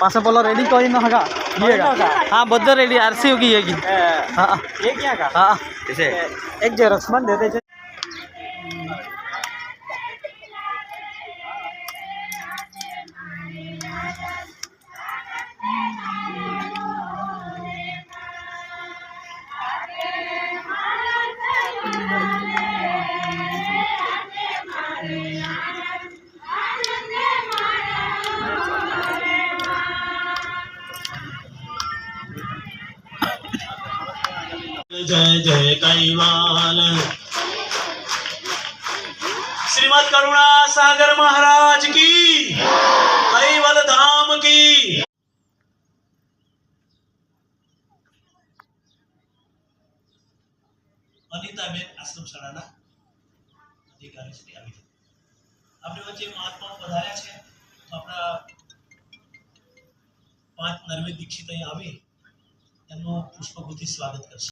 पास बोलो रेडी कोई ना होगा ये हाँ बदर रेडी आरसी होगी ये हाँ ये क्या का हाँ कैसे एक जो रसमन दे दे जय जय कैवाल श्रीमद करुणा सागर महाराज की कैवल धाम की अनिताबेन आश्रम शाळाના અધિકારી આવી આપણે વચ્ચે મહાત્માઓ પધાર્યા છે તો આપણા 5 નરવે દીક્ષિત અહીં આવે એમનું પુષ્પગુથથી સ્વાગત કરશે।